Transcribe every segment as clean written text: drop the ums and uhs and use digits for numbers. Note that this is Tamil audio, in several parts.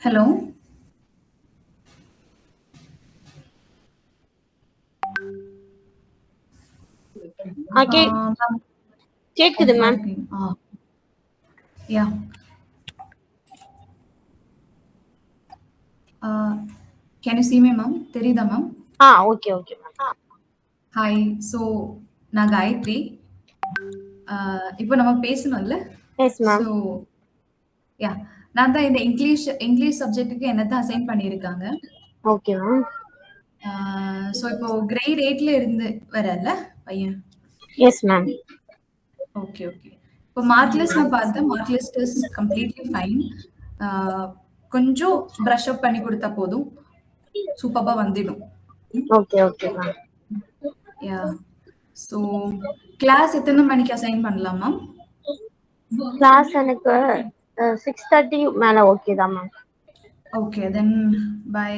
ஹலோ. மேம் கேக்குது ஆஃபா மேம். இருக்கீங்க? Yeah. Can you see me ma'am? தெரியுதா மேம்? Okay okay ma'am. Hi. So நான் காயத்ரி. இப்போ நம்ம பேசணும்ல? Yes ma'am. ஸோ யா, நான் தான் இந்த இங்கிலீஷ் சப்ஜெக்ட்டுக்கு என்ன தான் அசைன் பண்ணியிருக்காங்க. Okay ma'am. ஸோ இப்போ கிரேட் 8ல இருந்து வரல பையன். Yes ma'am. Okay okay. இப்போ மார்க் லிஸ்ட் நான் பார்த்தேன். Mark list is completely fine. கொஞ்சம் ப்ரஷ் அப் பண்ணி கொடுத்தா போதும், சூப்பராக வந்துடும். Okay okay ma'am. Yeah. So class எத்தனை மணிக்கு அசைன் பண்ணலாம் மேம்? கிளாஸ் எனக்கு 6:30 மேல ஓகே தான் மேம். Okay then bye.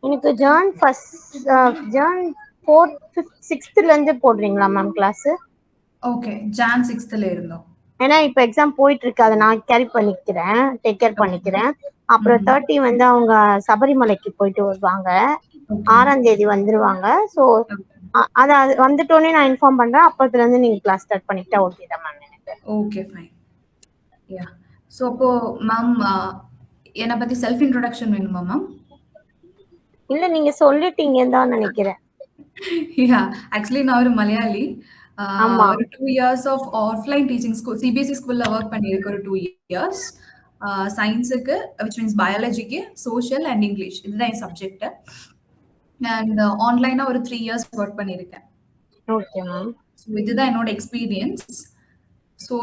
எனக்கு ஜான் 4th 5th 6thல இருந்து போடுறீங்களா ma'am class? Okay, John 6th இருந்தோம். ஏன்னா இப்போ எக்ஸாம் போயிட்டு இருக்கு, அதை நான் டேக் கேர் பண்ணிக்கிறேன். அப்புறம் 30 வந்து அவங்க சபரிமலைக்கு போயிட்டு வருவாங்க. 6ஆம் தேதி வந்துருவாங்க. ஸோ அது வந்துட்டோன்னே நான் இன்ஃபார்ம் பண்றேன். அப்பத்துல இருந்து நீங்க கிளாஸ் ஸ்டார்ட் பண்ணிக்கிட்டா ஓகே தான் மேம் எனக்கு. Okay fine. யா. ஸோ அப்போ மேம் என்னை பத்தி செல்ஃப் இன்ட்ரோடக்ஷன் வேணுமா மேம்? இல்ல நீங்க சொல்லிட்டீங்கன்னு தான் நினைக்கிறேன். யா, ஆக்சுவலி நான் ஒரு மலையாளி. ஆமா. ஒரு 2 years of offline teaching school, CBSE ஸ்கூல்ல ஒர்க் பண்ணியிருக்கேன் ஒரு 2 இயர்ஸ். சயின்ஸுக்கு, விச் மீன்ஸ் பயாலஜிக்கு, சோஷியல் அண்ட் இங்கிலீஷ், இதுதான் என் சப்ஜெக்ட். அண்ட் ஆன்லைனா ஒரு 3 இயர்ஸ் ஒர்க் பண்ணியிருக்கேன். Okay ma'am. ஸோ இதுதான் என்னோட எக்ஸ்பீரியன்ஸ். ஸோ